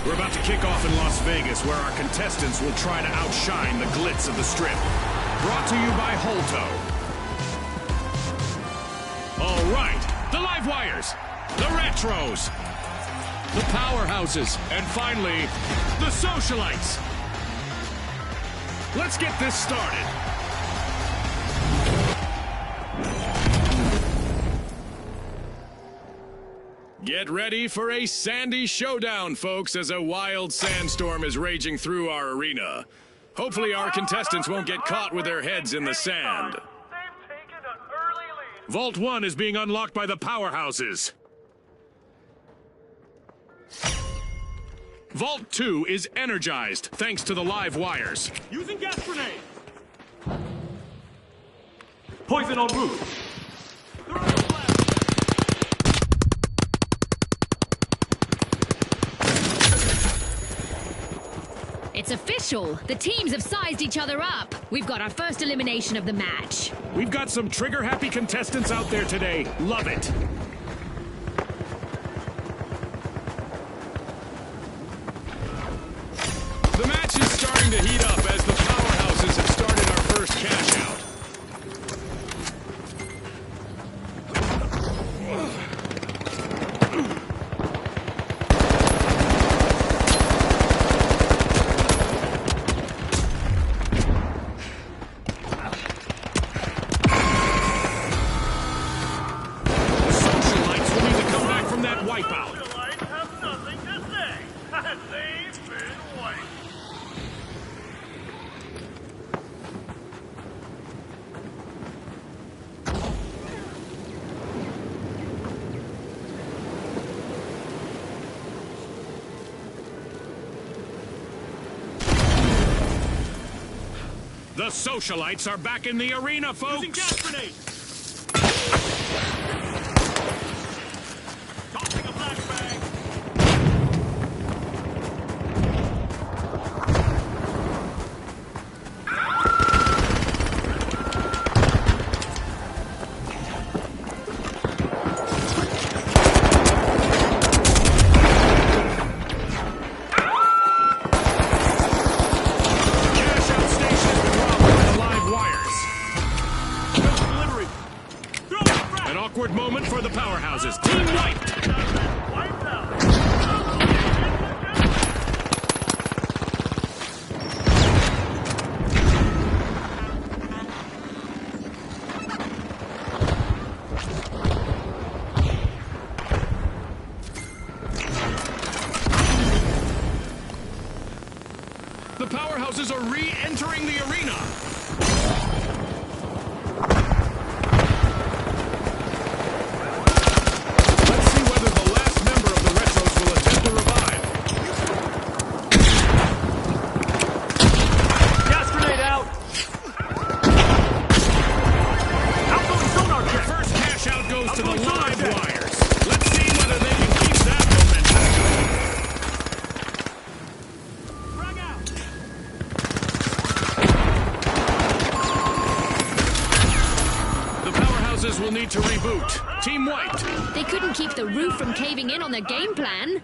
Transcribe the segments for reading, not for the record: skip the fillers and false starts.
We're about to kick off in Las Vegas, where our contestants will try to outshine the glitz of the Strip. Brought to you by Holto. All right, the live wires, the retros, the powerhouses, and finally, the socialites. Let's get this started. Get ready for a sandy showdown, folks, as a wild sandstorm is raging through our arena. Hopefully our contestants won't get caught with their heads in the sand. Vault 1 is being unlocked by the powerhouses. Vault 2 is energized, thanks to the live wires. Using gas grenade! Poison on roof! It's official. The teams have sized each other up. We've got our first elimination of the match. We've got some trigger-happy contestants out there today. Love it. The match is starting to heat up as the powerhouses have started our first cash out. The socialites are back in the arena, folks! Using gas grenade! Tossing a flashbang! Moment for the powerhouses. Team wiped! The powerhouses are re-entering the arena. Will need to reboot. Team wiped. They couldn't keep the roof from caving in on their game plan.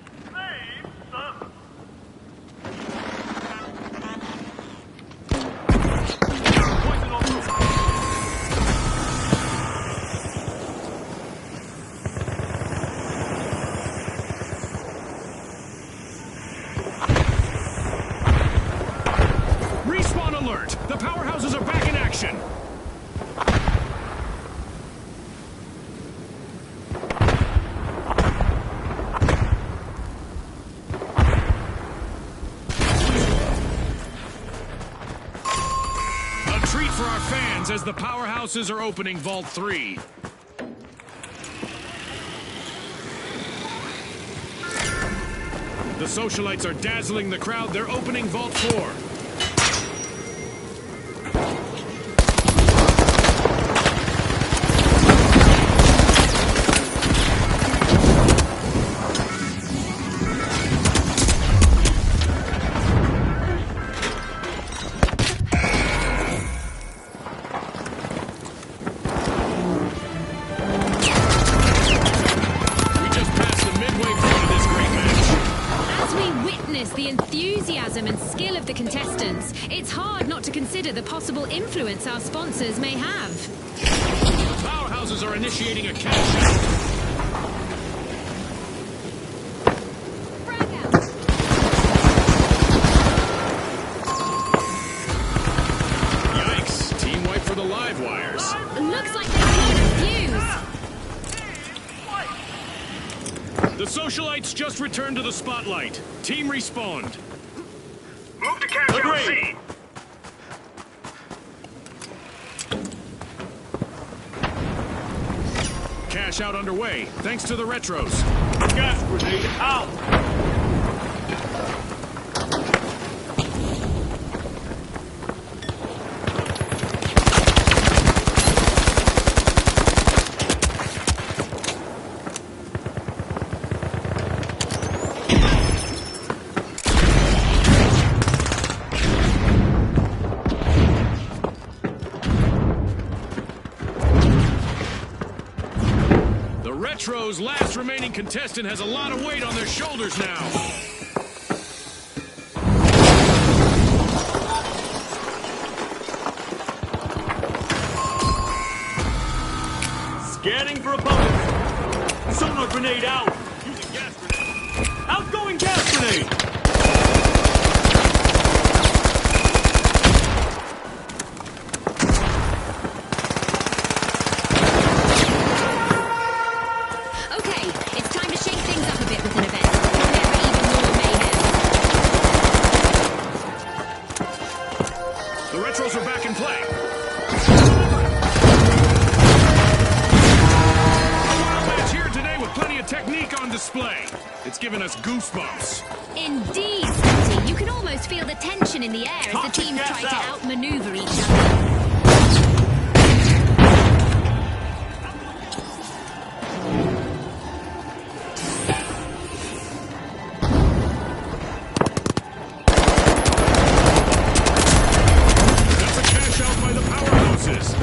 Respawn alert! The powerhouses are back in action! For our fans as the powerhouses are opening Vault 3. The socialites are dazzling the crowd. They're opening Vault 4. consider the possible influence our sponsors may have. The powerhouses are initiating a cash out. Frag out. Yikes! Team wipe for the live wires. Looks like they've blown a fuse. The socialites just returned to the spotlight. Team respawned. Move to cash out C. Cash out underway, thanks to the retros. Gas grenade out. Retro's last remaining contestant has a lot of weight on their shoulders now. Scanning for opponents. Sonar grenade out. Using gas grenade. Outgoing gas grenade. Okay, it's time to shake things up a bit with an event. Prepare for even more mayhem. The retros are back in play. A wild match here today with plenty of technique on display. It's given us goosebumps. Indeed, Scotty. You can almost feel the tension in the air as the Toxic teams gas try to out. outmaneuver each other. That's a cash out by the powerhouses.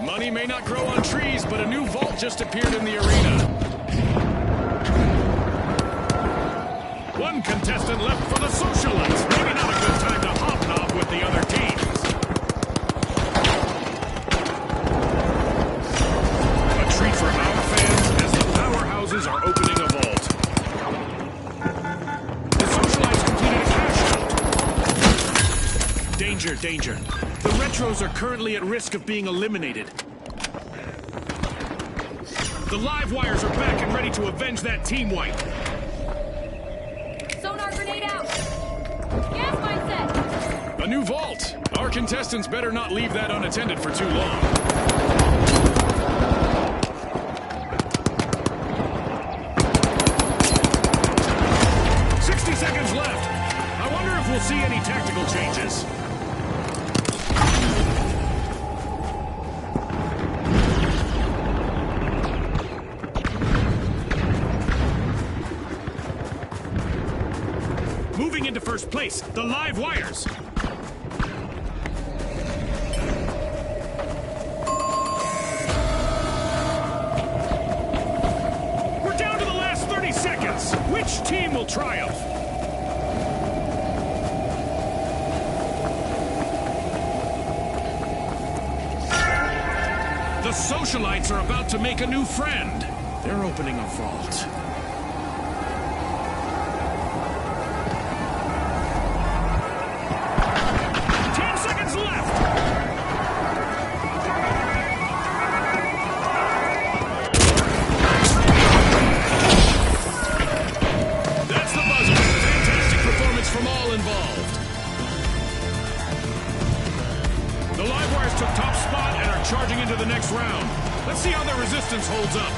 Money may not grow on trees, but a new vault just appeared in the arena. One contestant left for the socialites. Maybe not a good time to hobnob with the other teams. A treat for our fans as the powerhouses are opening a vault. The socialites completed a cash out. Danger, danger. The retros are currently at risk of being eliminated. The live wires are back and ready to avenge that team wipe. Sonar grenade out. Gas mine set. A new vault. Our contestants better not leave that unattended for too long. Seconds left. I wonder if we'll see any tactical changes. Moving into first place, the live wires. We're down to the last 30 seconds. Which team will triumph? The socialites are about to make a new friend. They're opening a vault. Took top spot and are charging into the next round. Let's see how their resistance holds up.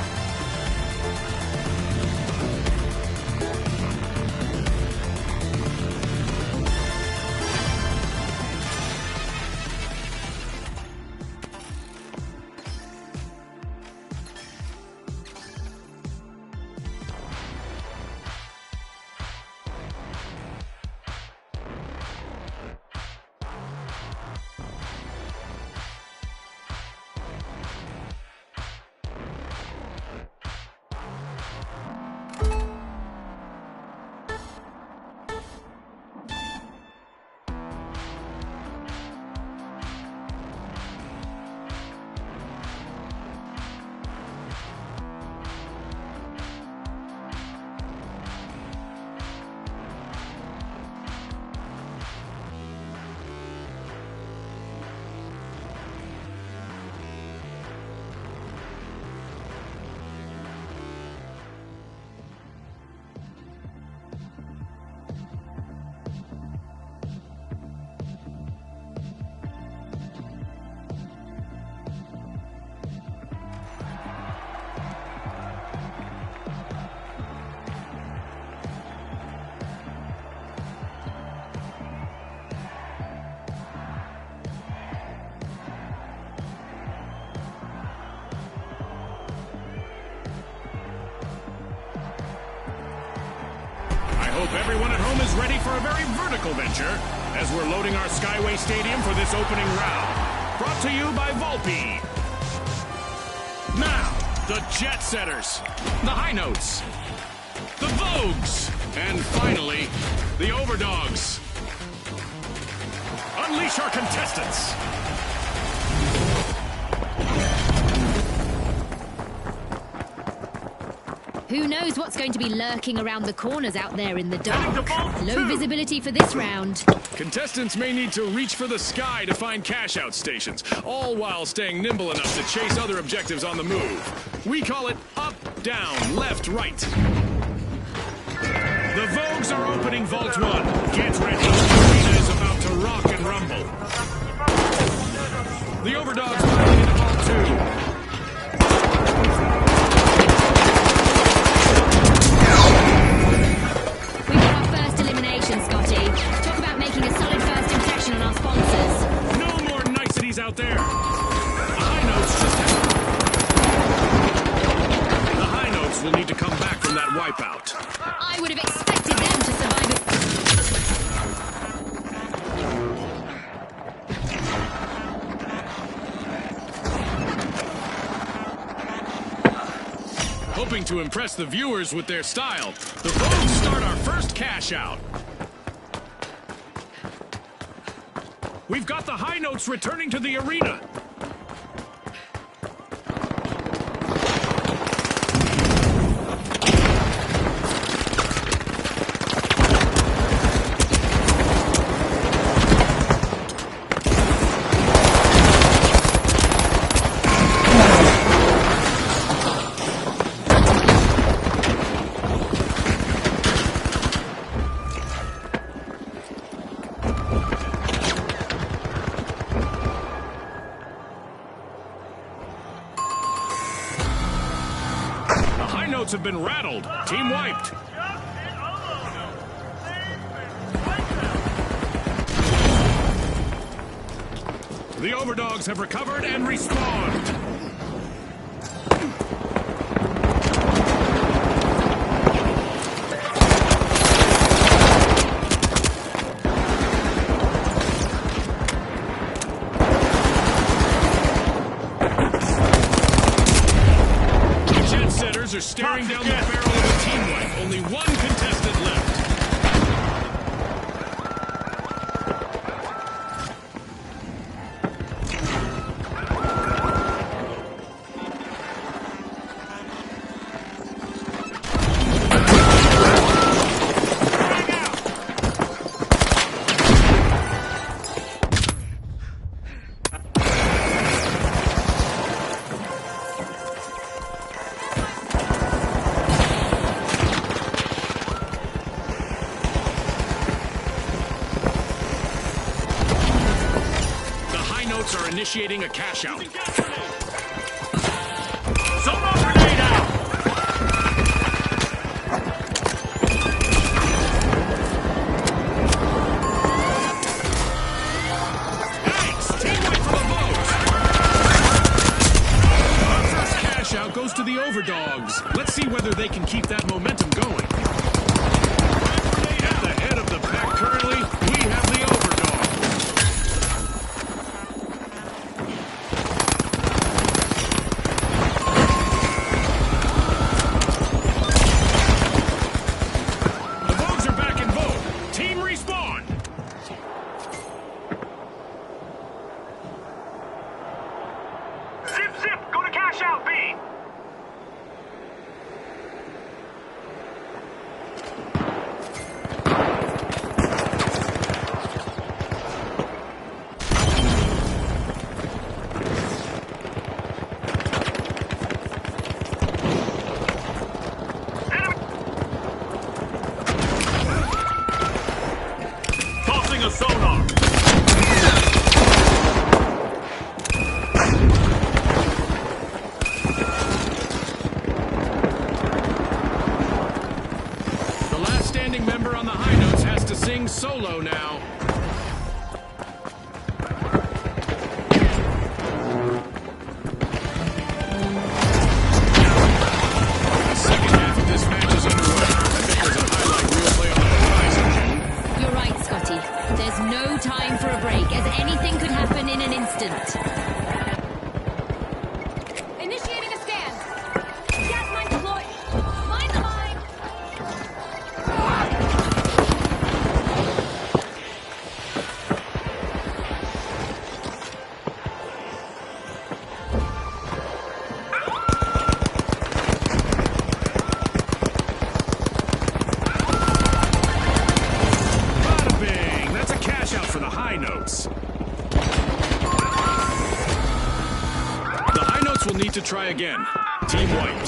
hope everyone at home is ready for a very vertical venture as we're loading our Skyway Stadium for this opening round. Brought to you by Volpe. Now, the Jet Setters, the High Notes, the Vogues, and finally, the Overdogs. Unleash our contestants. Who knows what's going to be lurking around the corners out there in the dark? Heading to Low vault 2. visibility for this round. Contestants may need to reach for the sky to find cash-out stations, all while staying nimble enough to chase other objectives on the move. We call it up, down, left, right. The Vogues are opening Vault 1. Get ready. The arena is about to rock and rumble. The Overdogs piling into Vault 2. We've got our first elimination, Scotty. Talk about making a solid first impression on our sponsors. No more niceties out there. The High Notes will need to come back from that wipeout. I would have expected them to survive it. Hoping to impress the viewers with their style, the Vogues start our first cash out. We've got the High Notes returning to the arena. Have been rattled. Team wiped. The Overdogs have recovered and respawned. Are staring down the barrel of a team wipe. Only one contestant left. Are initiating a cash out. Sonar grenade out! Thanks! Team wipe for the Vogues! Our first cash out goes to the Overdogs. Let's see whether they can keep that momentum going. At the head of the pack currently, we have the Overdogs. Solo now. The second half of this match is underway. I think there's a highlight reel play on the try again. Team wiped.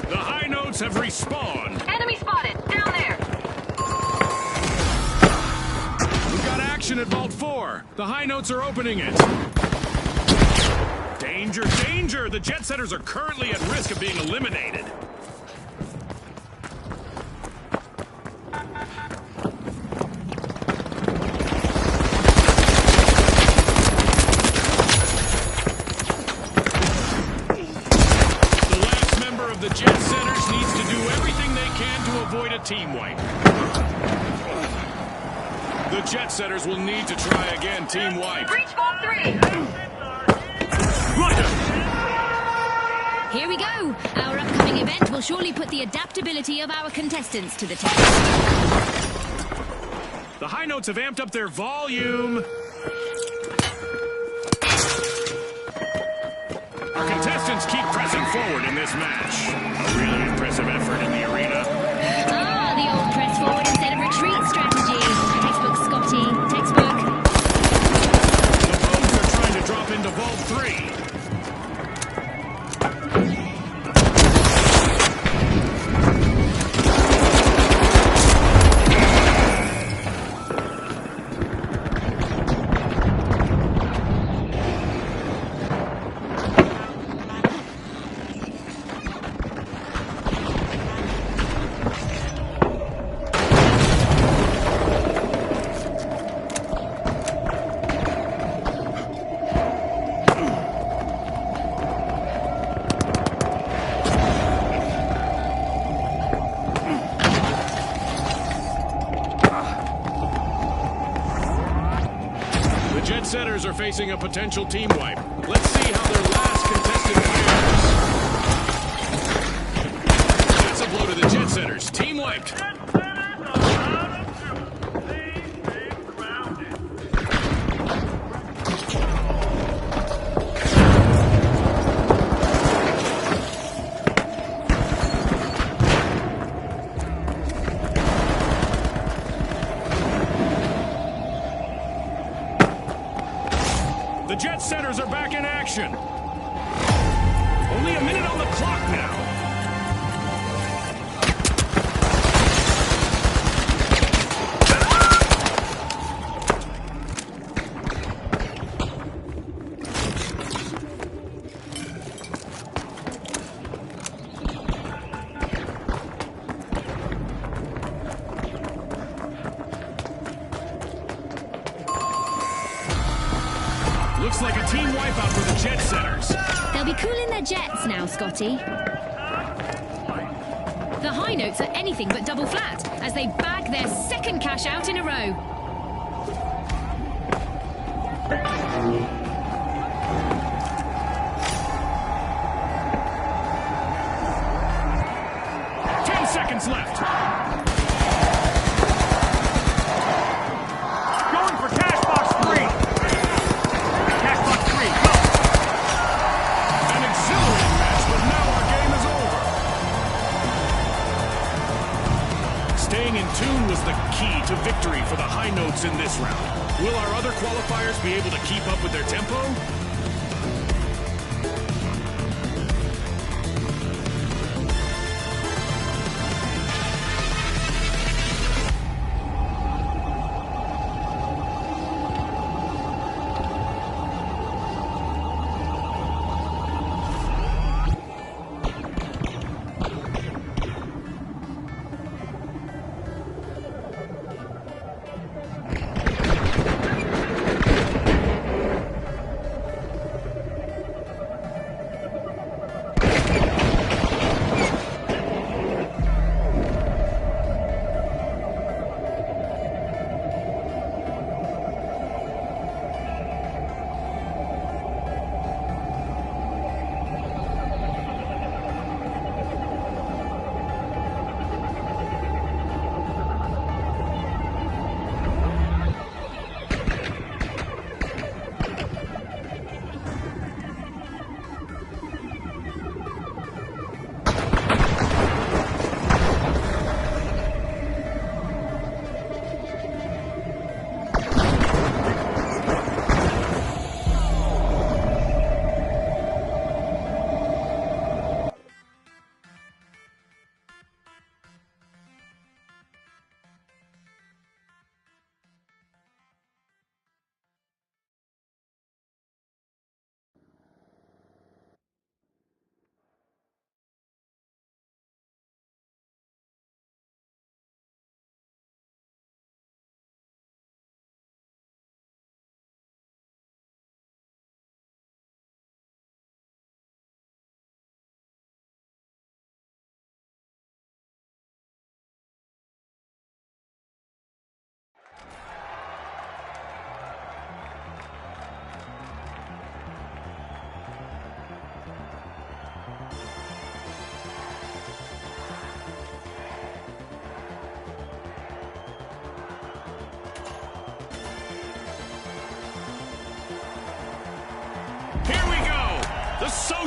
The High Notes have respawned. Enemy spotted! Down there! We've got action at Vault 4. The High Notes are opening it. Danger, danger! The Jet Setters are currently at risk of being eliminated. The last member of the Jet Setters needs to do everything they can to avoid a team wipe. The Jet Setters will need to try again, team wipe. Breach Vault 3! Here we go. Our upcoming event will surely put the adaptability of our contestants to the test. The High Notes have amped up their volume. Our contestants keep pressing forward in this match. A really impressive effort in the arena. Ah, the old press forward instead of retreat strategy. Textbook, Scotty. Textbook. The foes are trying to drop into Vault 3. The Jet Setters are facing a potential team wipe. Let's see how their last contestant fares. That's a blow to the Jet Setters. Team wiped. The Jet Setters are back in action. Only a minute on the clock now. Looks like a team wipeout for the Jet Setters. They'll be cooling their jets now, Scotty. The High Notes are anything but double flat as they bag their second cash out in a row. Seconds left. Going for cash box 3. Cash box 3, go. An exhilarating match, but now our game is over. Staying in tune was the key to victory for the High Notes in this round. Will our other qualifiers be able to keep up with their tempo?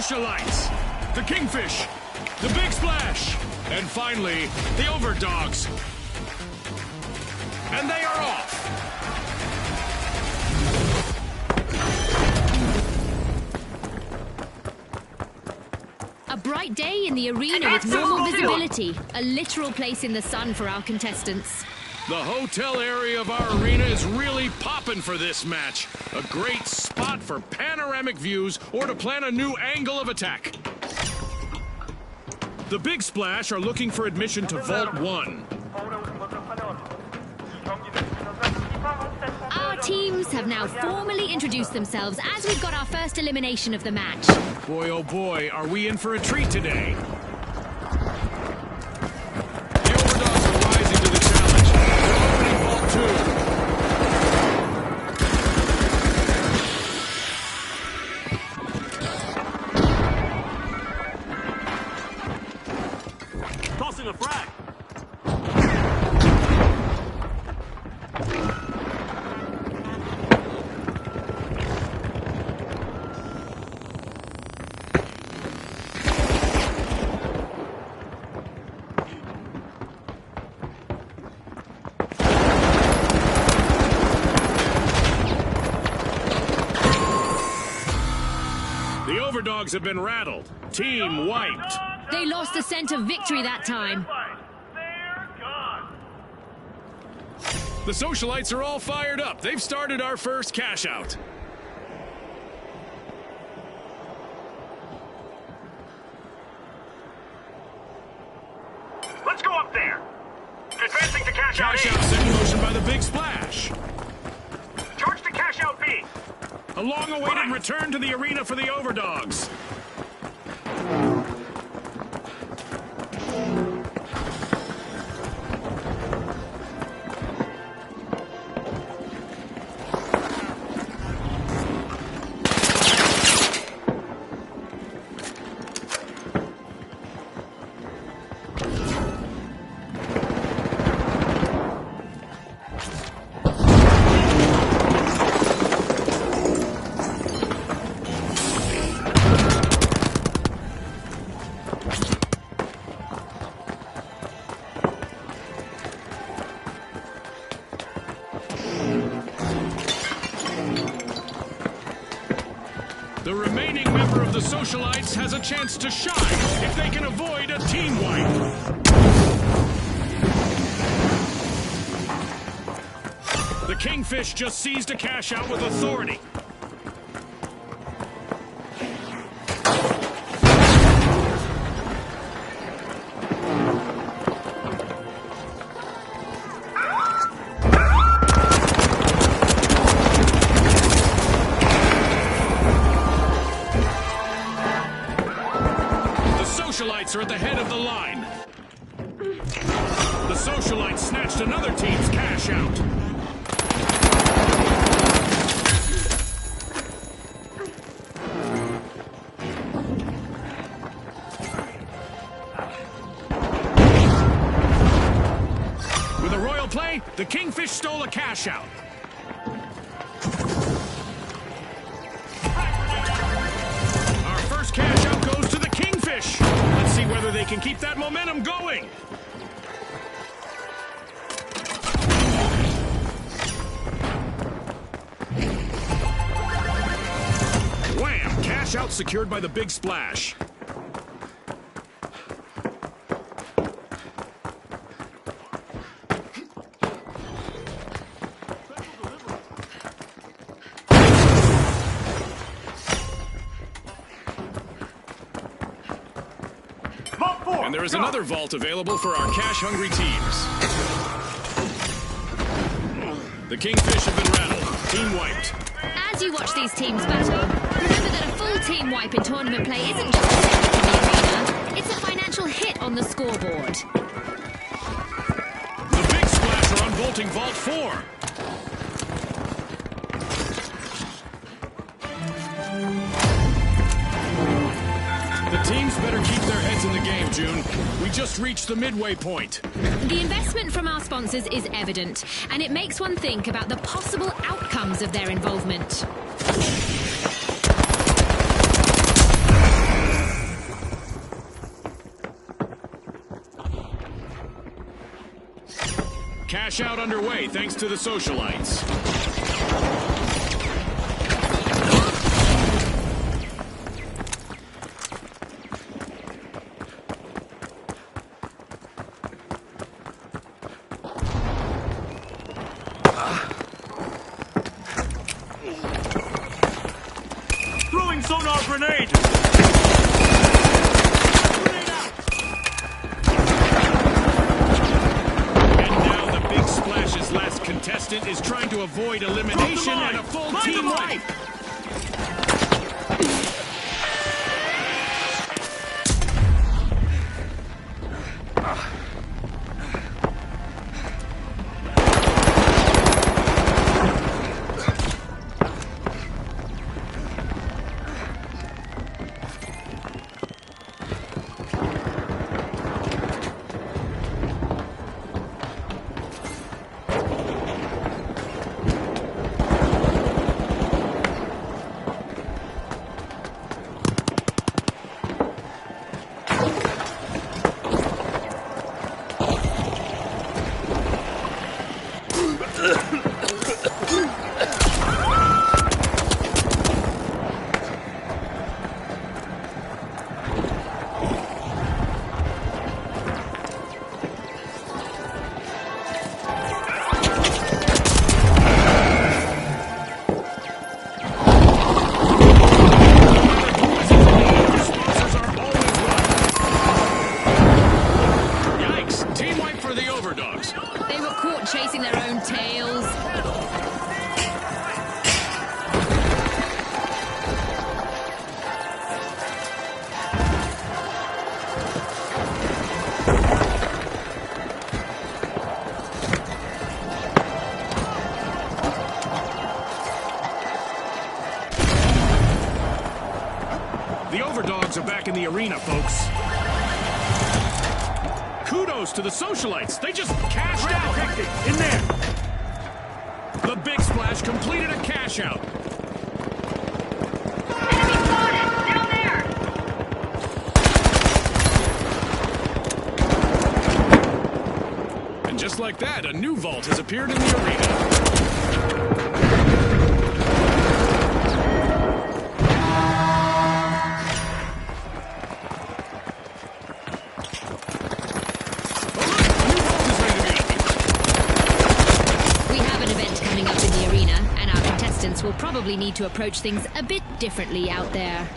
Socialites, the Kingfish, the Big Splash, and finally, the Overdogs. And they are off. A bright day in the arena with normal visibility. A literal place in the sun for our contestants. The hotel area of our arena is really popping for this match. A great spot for panoramic views or to plan a new angle of attack. The Big Splash are looking for admission to Vault 1. Our teams have now formally introduced themselves as we've got our first elimination of the match. Boy, oh boy, are we in for a treat today. The Overdogs are rising to the challenge. They're opening Vault 2. Tossing a frag.2. The Overdogs have been rattled. Team wiped. They lost the scent of victory that time. The Socialites are all fired up. They've started our first cash out. Let's go up there. Advancing to cash out Cash A. out set in motion by the Big Splash. Charge to cash out B. A long-awaited return to the arena for the Overdogs. The remaining member of the Socialites has a chance to shine if they can avoid a team wipe. The Kingfish just seized a cash out with authority. Socialites are at the head of the line. The Socialites snatched another team's cash out. With a royal play, the Kingfish stole a cash out. Our first cash out goes to the Kingfish. Let's see whether they can keep that momentum going. Wham! Cash out secured by the Big Splash. And there is another vault available for our cash-hungry teams. The Kingfish have been rattled. Team wiped. As you watch these teams battle, remember that a full team wipe in tournament play isn't just a step in the arena, it's a financial hit on the scoreboard. The Big Splash are unbolting Vault 4. The teams better keep their heads in the game, June. We just reached the midway point. The investment from our sponsors is evident, and it makes one think about the possible outcomes of their involvement. Cash out underway thanks to the socialites. Throwing sonar grenade! Grenade out! And now the Big Splash's last contestant is trying to avoid elimination and a full Mind team the wipe. mine! Yikes! Team wipe for the overdogs. They were caught chasing their own tails. The overdogs are back in the arena, folks. Kudos to the socialites. They just cashed out. In there! The Big Splash completed a cash out. Enemy spotted! Down there! And just like that, a new vault has appeared in the arena. We have an event coming up in the arena, and our contestants will probably need to approach things a bit differently out there.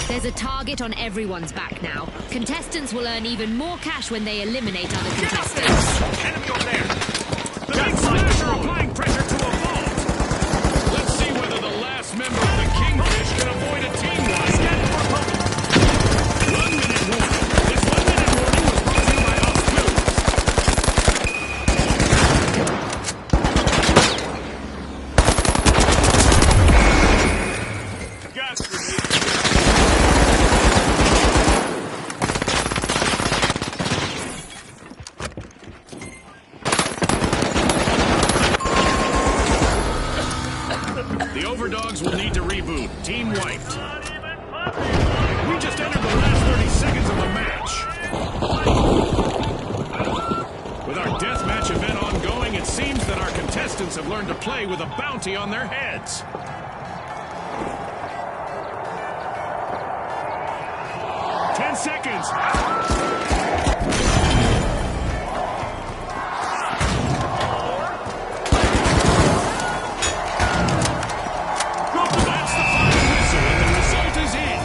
There's a target on everyone's back now. Contestants will earn even more cash when they eliminate other contestants. Enemy over there! The Big Splash are applying pressure to a vault. Let's see whether the last member of the Kingfish can avoid a team wipe. 1 minute warning. This 1 minute warning was brought to you by Osprey. Gas grenade! The overdogs will need to reboot. Team wiped. We just entered the last 30 seconds of the match. With our deathmatch event ongoing, it seems that our contestants have learned to play with a bounty on their heads. Seconds. That's the final whistle, and the result is in.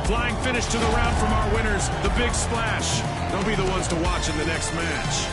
Flying finish to the round from our winners, the Big Splash. They'll be the ones to watch in the next match.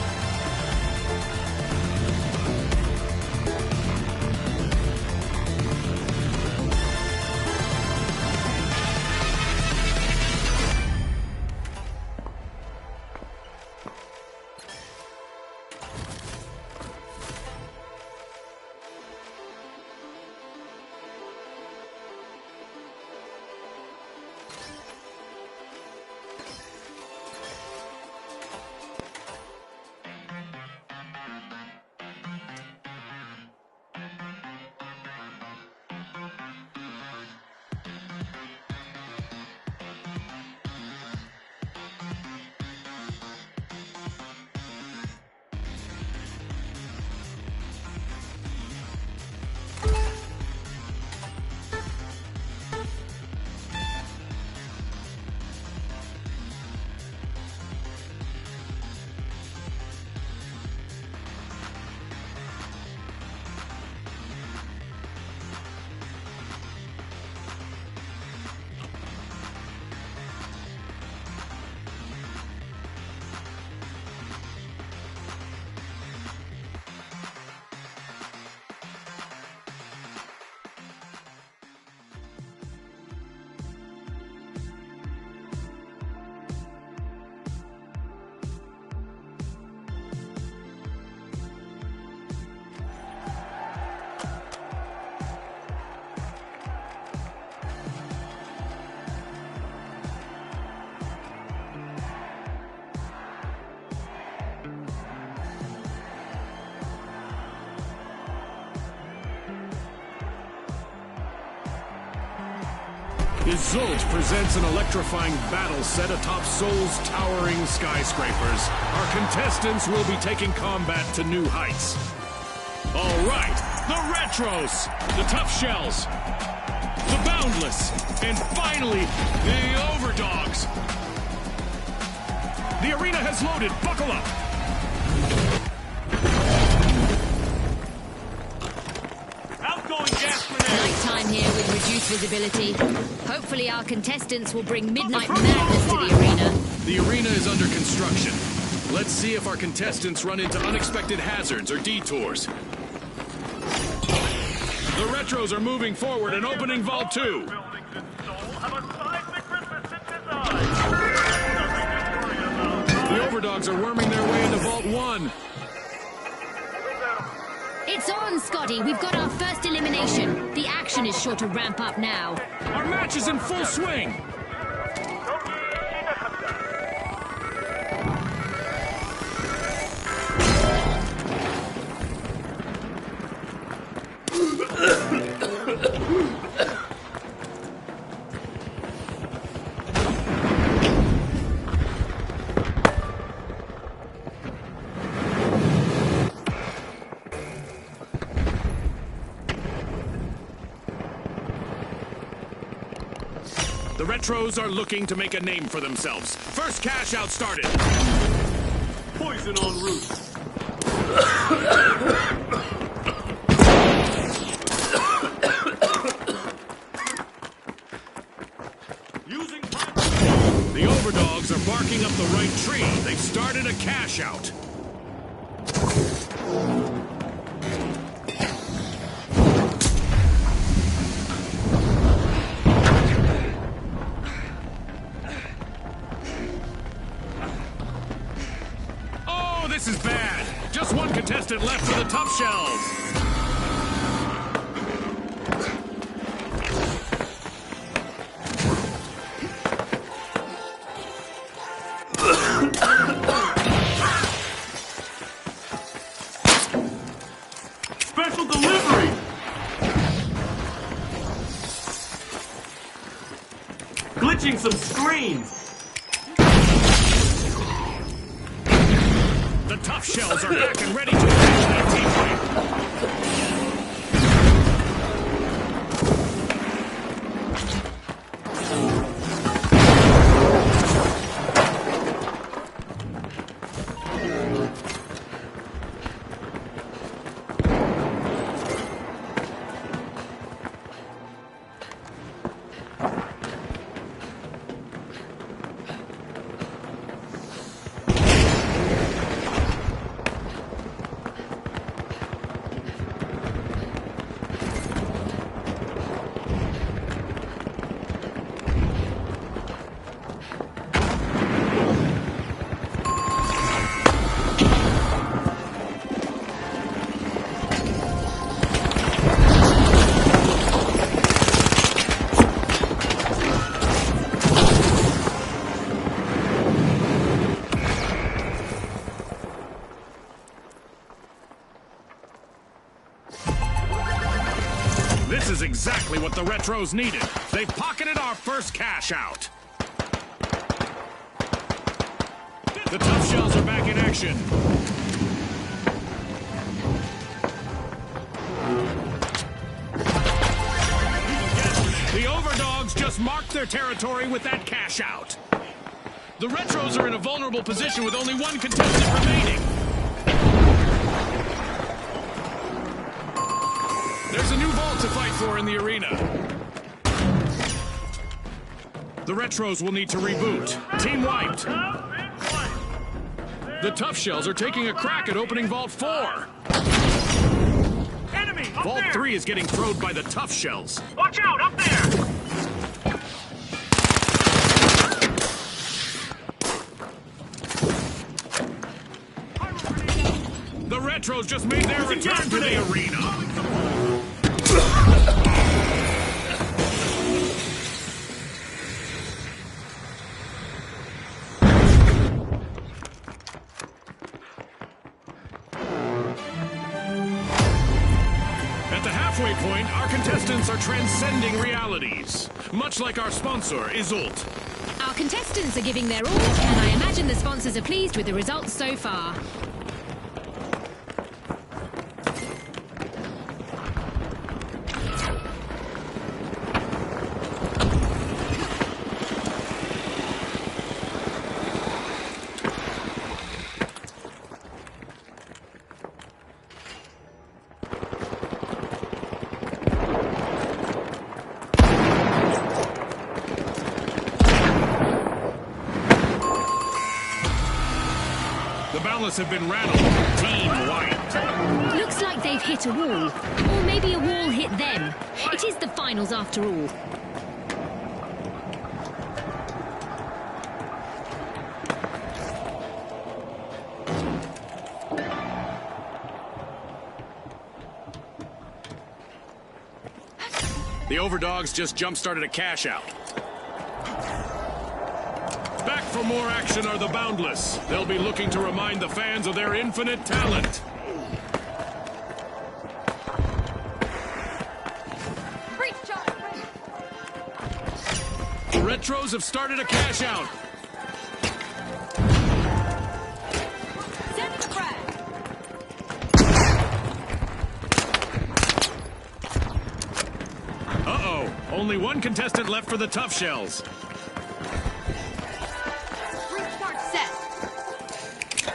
Isolt presents an electrifying battle set atop Seoul's towering skyscrapers. Our contestants will be taking combat to new heights. All right, the Retros, the Tough Shells, the Boundless, and finally, the Overdogs. The arena has loaded. Buckle up. Outgoing gas grenade! Night time here with reduced visibility. Hopefully our contestants will bring midnight madness to the arena. The arena is under construction. Let's see if our contestants run into unexpected hazards or detours. The Retros are moving forward and opening Vault 2. Buildings in Seoul have a seismic resistant design. The Overdogs are worming their way into Vault 1. It's on, Scotty. We've got our first elimination. The action is sure to ramp up now. Our match is in full swing. The Retros are looking to make a name for themselves. First cash out started. Poison en route. Using The Overdogs are barking up the right tree. They've started a cash out. Oh, this is bad. Just one contestant left for the Tough Shells. special delivery! Glitching some screens! The Tough Shells are back and ready to finish their team fight. This is exactly what the Retros needed. They've pocketed our first cash out. The Tough Shells are back in action. The Overdogs just marked their territory with that cash out. The Retros are in a vulnerable position with only one contestant remaining. There's a new vault to fight for in the arena. The Retros will need to reboot. Team wiped. The Tough Shells are taking a crack at opening Vault 4. Enemy! Up Vault there! 3 is getting throwed by the Tough Shells. Watch out! Up there! The Retros just made their return to the arena. At the halfway point, our contestants are transcending realities. Much like our sponsor, Isolt. Our contestants are giving their all, and I imagine the sponsors are pleased with the results so far. The Boundless have been rattled. Team White. Looks like they've hit a wall. Or maybe a wall hit them. It is the finals after all. The Overdogs just jump-started a cash-out. Back for more action are the Boundless. They'll be looking to remind the fans of their infinite talent. The Retros have started a cash-out. Uh-oh. Only one contestant left for the Tough Shells.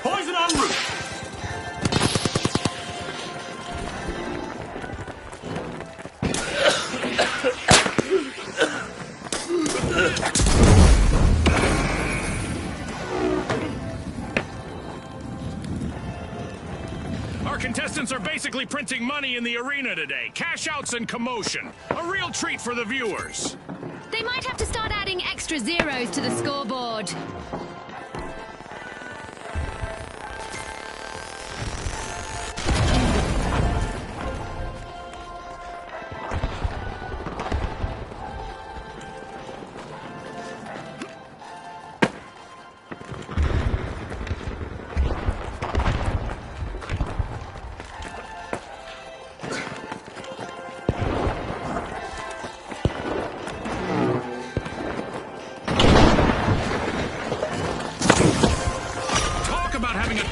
Poison en route! Our contestants are basically printing money in the arena today. Cash outs and commotion. A real treat for the viewers. They might have to start adding extra zeros to the scoreboard.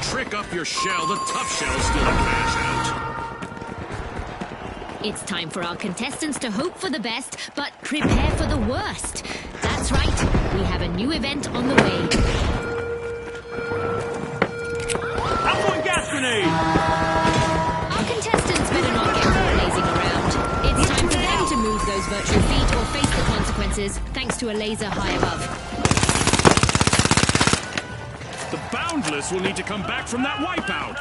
Trick up your shell. The Tough Shell's still a cash out. It's time for our contestants to hope for the best, but prepare for the worst. That's right. We have a new event on the way. I'm going gas grenade! Our contestants better not get caught lazing around. It's time for them to move those virtual feet or face the consequences, thanks to a laser high above. The Boundless will need to come back from that wipeout.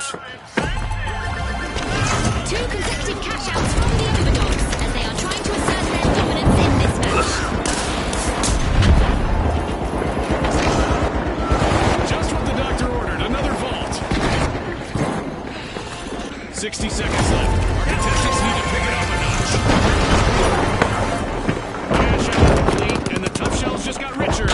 2 consecutive cash-outs from the Overdogs as they are trying to assert their dominance in this match. Just what the doctor ordered. Another vault. 60 seconds left. Our contestants need to pick it up a notch. Cash out complete, and the Tough Shells just got richer.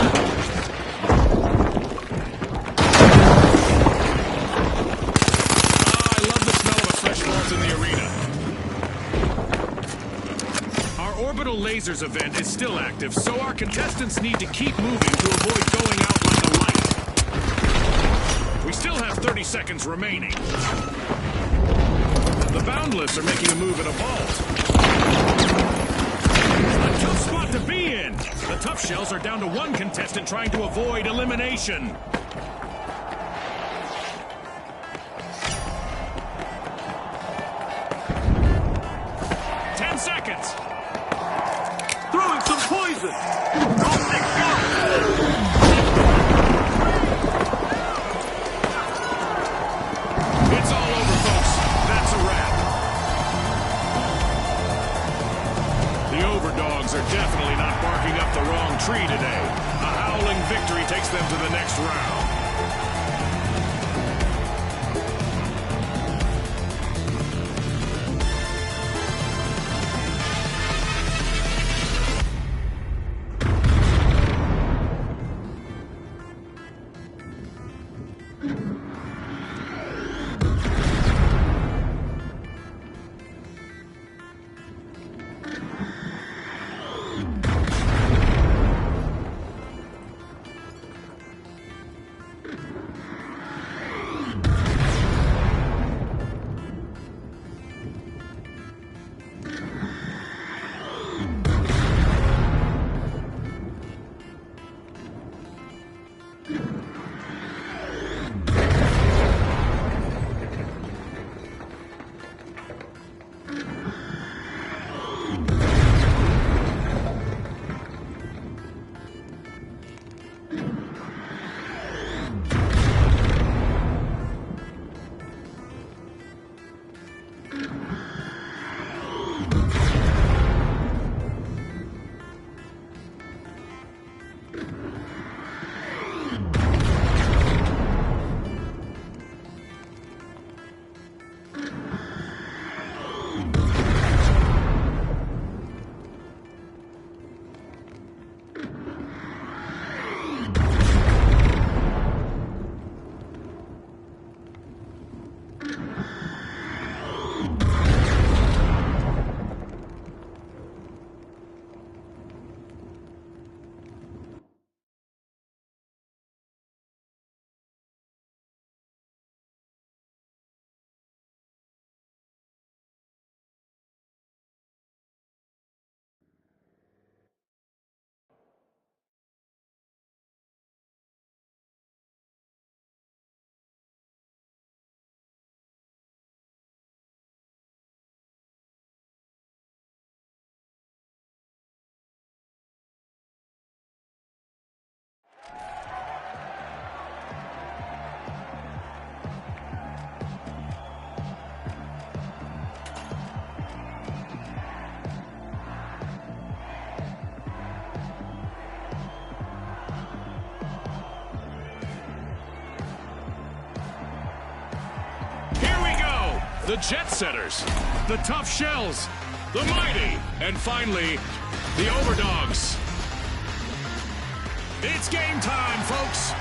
In the arena. Our Orbital Lasers event is still active, so our contestants need to keep moving to avoid going out like a light. We still have 30 seconds remaining. The Boundless are making a move at a vault. A tough spot to be in. The Tough Shells are down to 1 contestant trying to avoid elimination. Seconds. Throwing some poison! It's all over, folks. That's a wrap. The Overdogs are definitely not barking up the wrong tree today. A howling victory takes them to the next round. the Jet Setters, the Tough Shells, the Mighty, and finally, the Overdogs. It's game time, folks!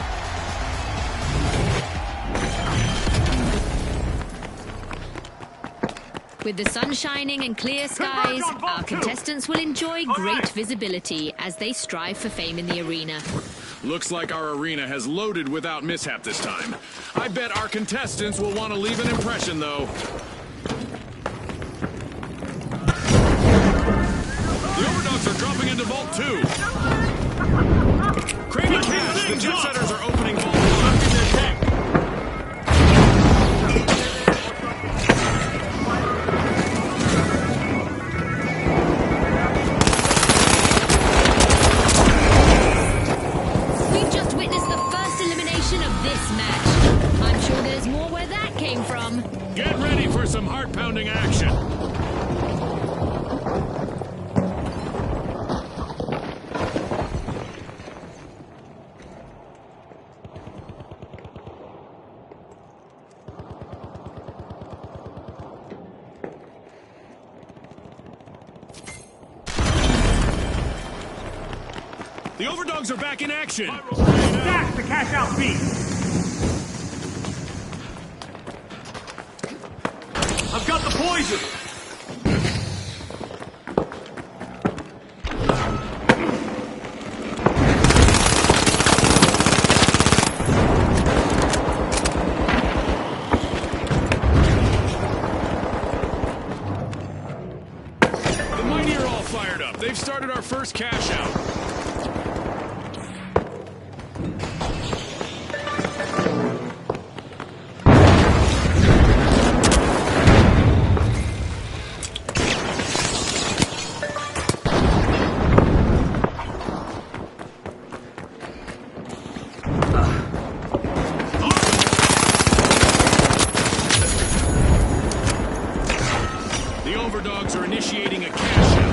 With the sun shining and clear skies, our contestants will enjoy great visibility as they strive for fame in the arena. Looks like our arena has loaded without mishap this time. I bet our contestants will want to leave an impression, though. The Overdogs are dropping into Vault 2. Craving cash, the Jet Setters are opening Vault 1. We've just witnessed the first elimination of this match. I'm sure there's more where that came from. Get ready for some heart-pounding action. The Overdogs are back in action. Stack the cash out beat. I've got the poison. The Mighty are all fired up. They've started our first cash out. The Overdogs are initiating a cash out.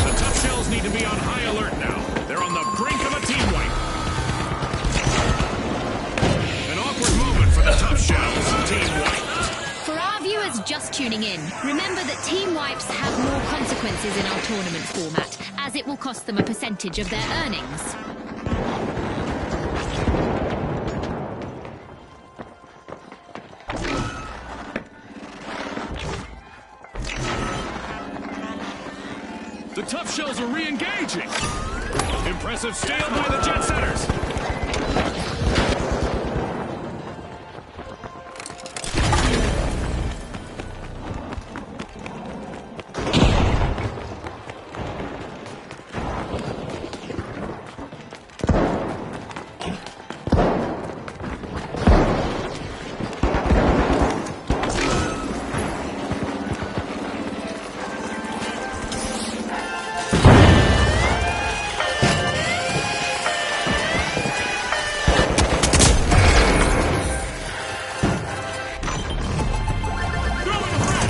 The Tough Shells need to be on high alert now. They're on the brink of a team wipe. An awkward moment for the Tough Shells. Team wiped. For our viewers just tuning in, remember that team wipes have more consequences in our tournament format, as it will cost them a percentage of their earnings. The Tough Shells are re-engaging. Impressive steal by the Jet Setters.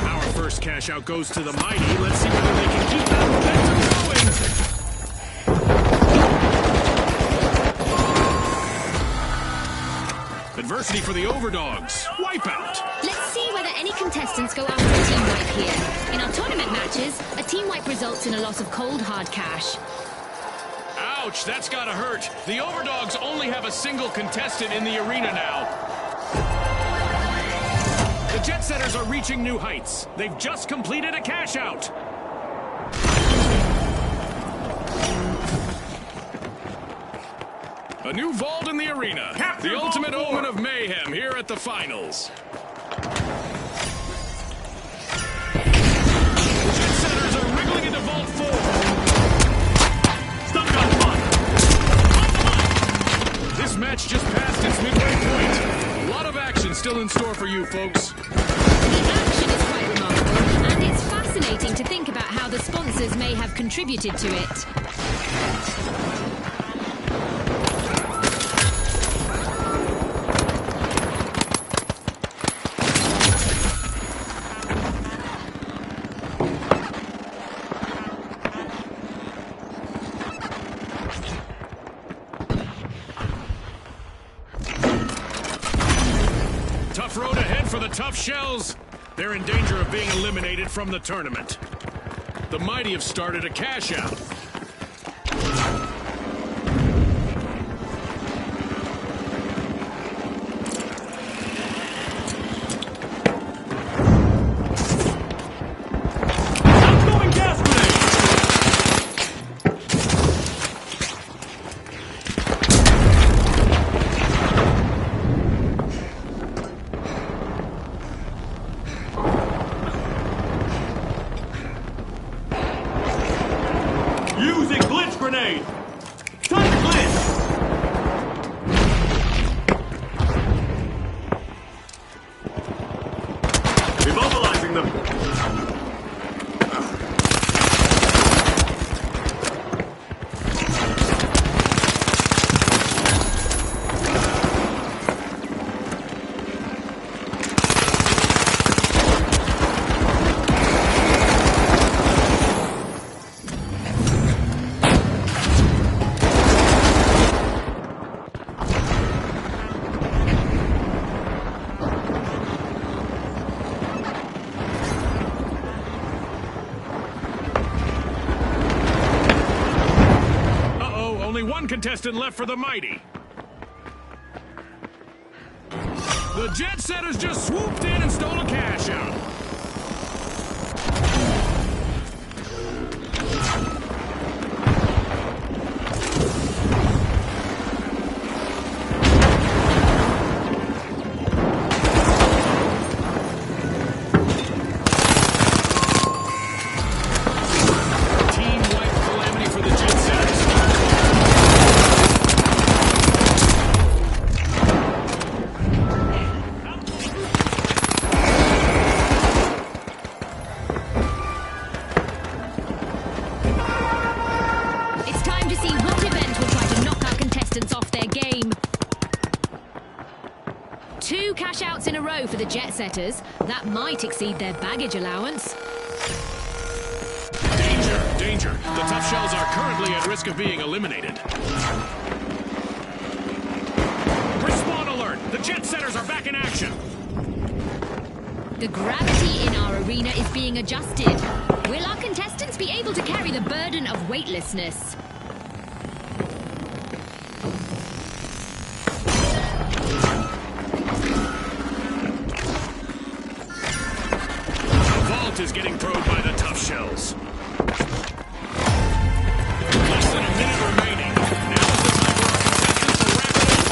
Our first cash out goes to the Mighty. Let's see whether they can keep that momentum going. Adversity for the Overdogs. Wipeout. Let's see whether any contestants go after a team wipe here. In our tournament matches, a team wipe results in a loss of cold hard cash. Ouch, that's gotta hurt. The Overdogs only have a single contestant in the arena now. The Jet Setters are reaching new heights. They've just completed a cash out. A new vault in the arena. Capture The Vault ultimate 4. omen of mayhem here at the finals. The Jet Setters are wriggling into Vault 4. Stun gun fun. This match just passed its midway point. A lot of action still in store for you folks. The action is quite remarkable, and it's fascinating to think about how the sponsors may have contributed to it. for the Tough Shells. They're in danger of being eliminated from the tournament. The Mighty have started a cash out. Outgoing gas grenade! Using glitch grenade! Time to glitch! Immobilizing them! Uh-oh, only one contestant left for the Mighty. The Jet Setters just swooped in and stole a cash out. Team wipe calamity for the Jet Setters. It's time to see what event will try to knock our contestants off their game. 2 cash outs in a row for the Jet Setters. That might exceed their baggage allowance. Danger, danger. The Tough Shells are currently at risk of being eliminated. Respawn alert! The Jet Setters are back in action. The gravity in our arena is being adjusted. Will our contestants be able to carry the burden of weightlessness? The vault is getting probed by the Tough Shells. Less than a minute remaining. Now is the time for our contestants to wrap it up.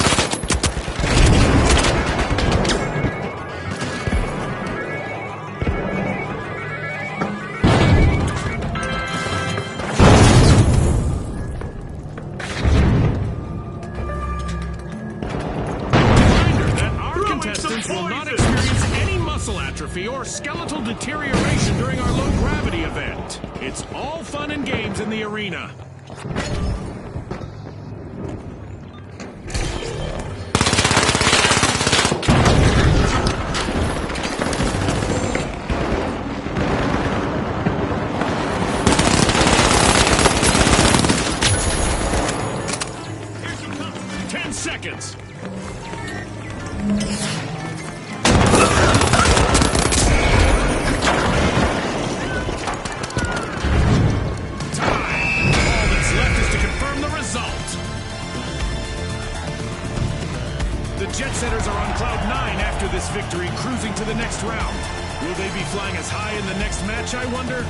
Reminder that our contestants will not experience any muscle atrophy or skeletal deterioration during our low gravity event. It's all fun and games in the arena. Here's some time. 10 seconds. Time. All that's left is to confirm the result. The Jet Setters are on cloud 9 after this victory, cruising to the next round. Will they be flying as high in the next match, I wonder?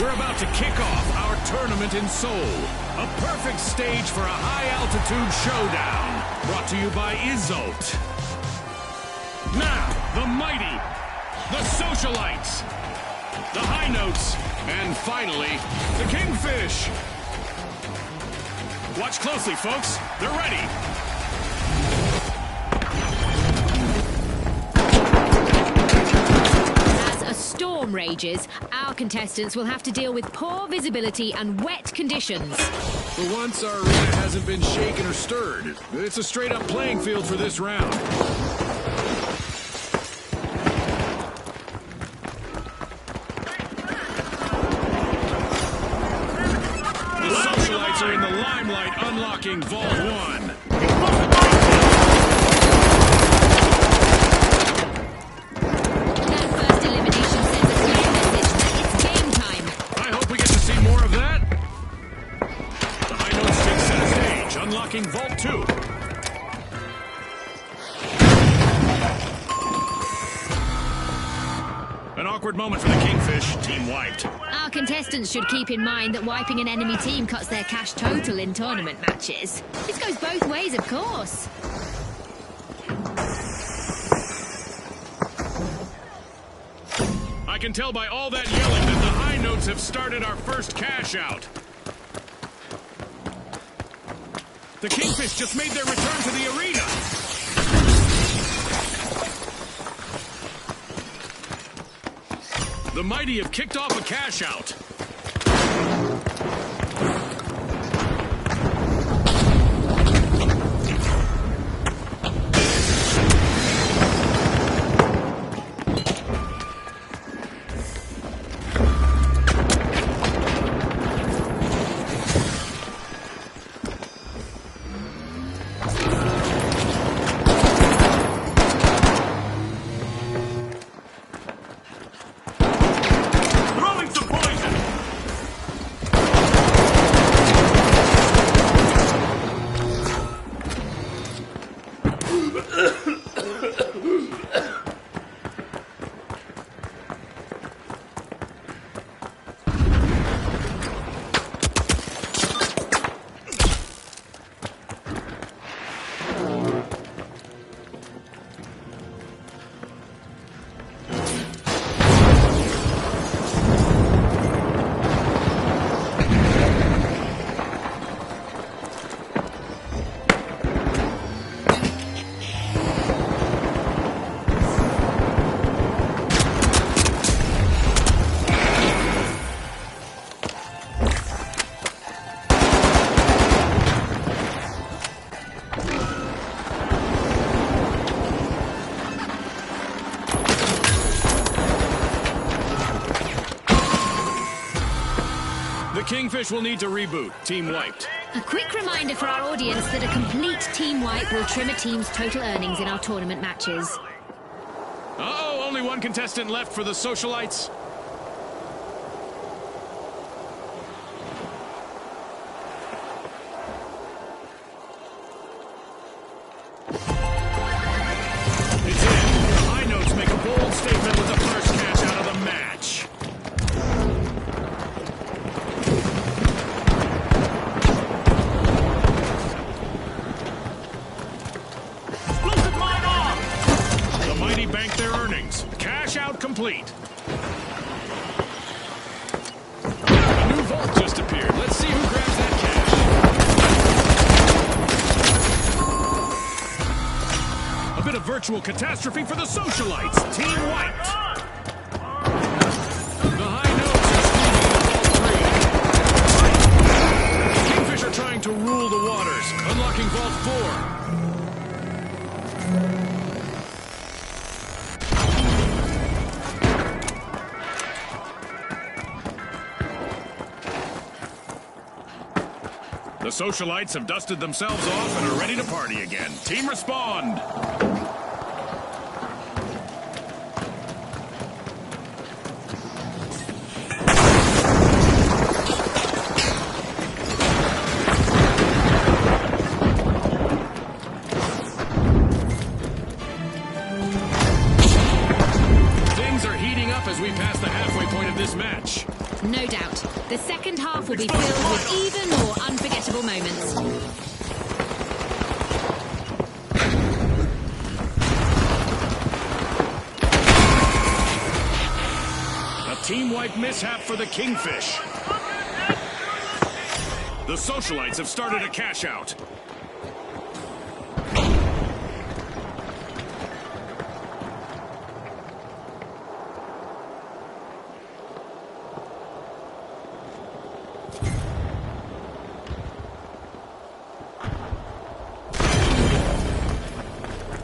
We're about to kick off our tournament in Seoul. A perfect stage for a high-altitude showdown. Brought to you by Isolt. Now, the mighty, the socialites, the high notes, and finally, the kingfish. Watch closely, folks. They're ready. As a storm rages, our contestants will have to deal with poor visibility and wet conditions. For once, our arena hasn't been shaken or stirred. It's a straight-up playing field for this round. The socialites are in the limelight, unlocking Vault 1. That first elimination sends a clear message that it's game time. I hope we get to see more of that. The high notes take center stage, unlocking Vault 2. An awkward moment for the Kingfish. Team wiped. Our contestants should keep in mind that wiping an enemy team cuts their cash total in tournament matches. This goes both ways, of course. I can tell by all that yelling that the high notes have started our first cash out. The Kingfish just made their return to the arena. The mighty have kicked off a cash out. The Kingfish will need to reboot. Team wiped. A quick reminder for our audience that a complete team wipe will trim a team's total earnings in our tournament matches. Uh-oh, only one contestant left for the socialites. It's in. The high notes make a bold statement with the first cash out of the match. The mighty bank their earnings. Cash out complete. A new vault just appeared. Let's see who grabs that cash. A bit of virtual catastrophe for the socialites. Team wiped. The high notes are squeezing into Vault 3. The Kingfish are trying to rule the waters, unlocking Vault 4. The socialites have dusted themselves off and are ready to party again. Team respond! Things are heating up as we pass the halfway point of this match. No doubt. The second half will be filled with even more unforgettable moments. A team-wipe mishap for the Kingfish. The Socialites have started a cash-out.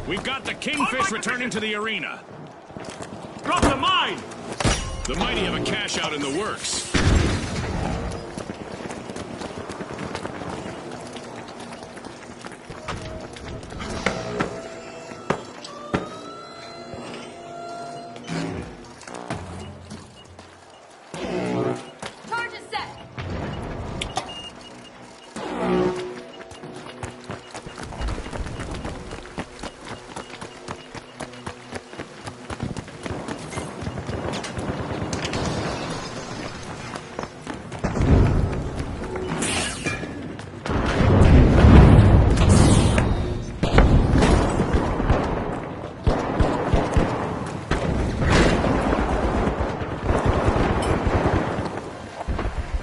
We've got the Kingfish returning to the arena. Drop the mine! The Mighty have a cash-out in the works. Charge is set.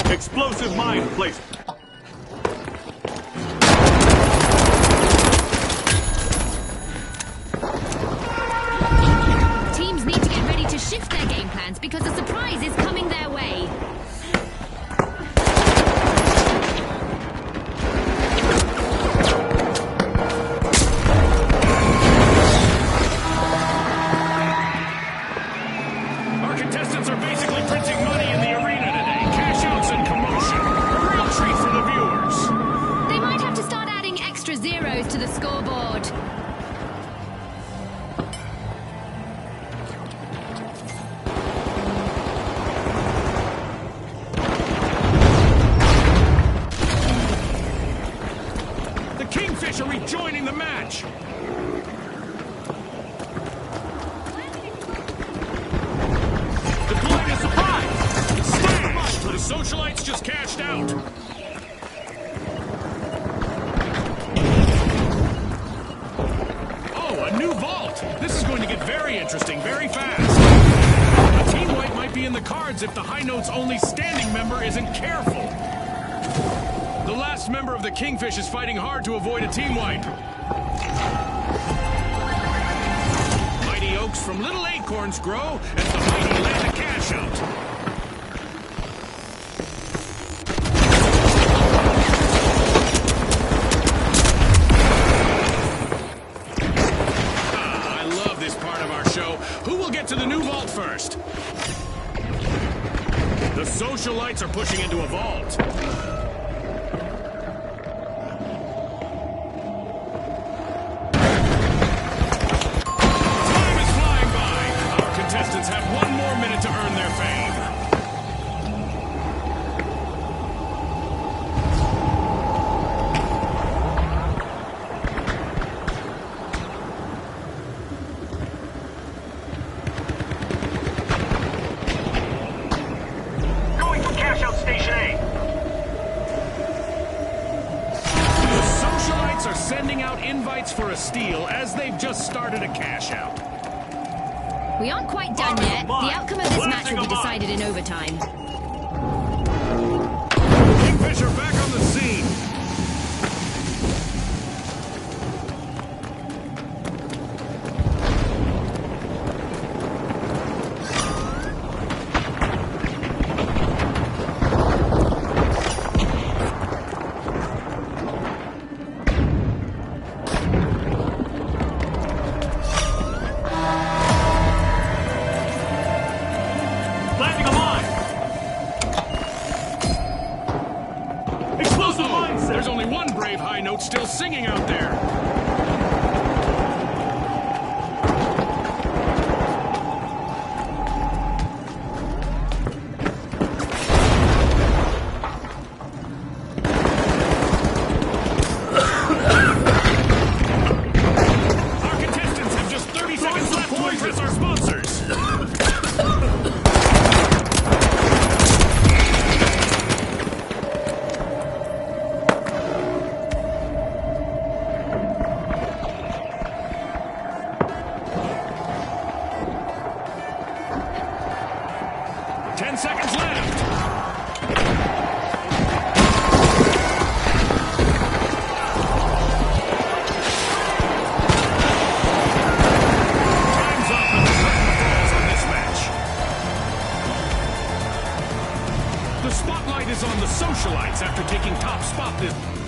Explosive mine placement. Teams need to get ready to shift their game plans because a surprise is coming their way. Our contestants are basically printing money in the arena today. Cash-outs and commotion. A real treat for the viewers. They might have to start adding extra zeros to the scoreboard. The Kingfish are rejoining the match. Deploying a surprise! Smash! The Socialites just cashed out. Oh, a new vault. This is going to get very interesting very fast. A team wipe might be in the cards if the High Note's only standing member isn't careful. The last member of the Kingfish is fighting hard to avoid a team wipe. Mighty oaks from little acorns grow as the Mighty land a cash out. I love this part of our show. Who will get to the new vault first? The Socialites are pushing into a vault. Time is flying by. Our contestants have one more minute to earn their fame. Going for cash out station A. The Socialites are sending out invites for a steal as they've just started a cash out. We aren't quite done yet. The outcome of this match will be decided in overtime. Kingfish are back on the scene. Planting a mine! Explosive mindset! There's only one brave High Note still singing out there. Our contestants have just 30 seconds left to impress our sponsors. 10 seconds left. Time's up and the curtain falls on this match. The spotlight is on the Socialites after taking top spot this...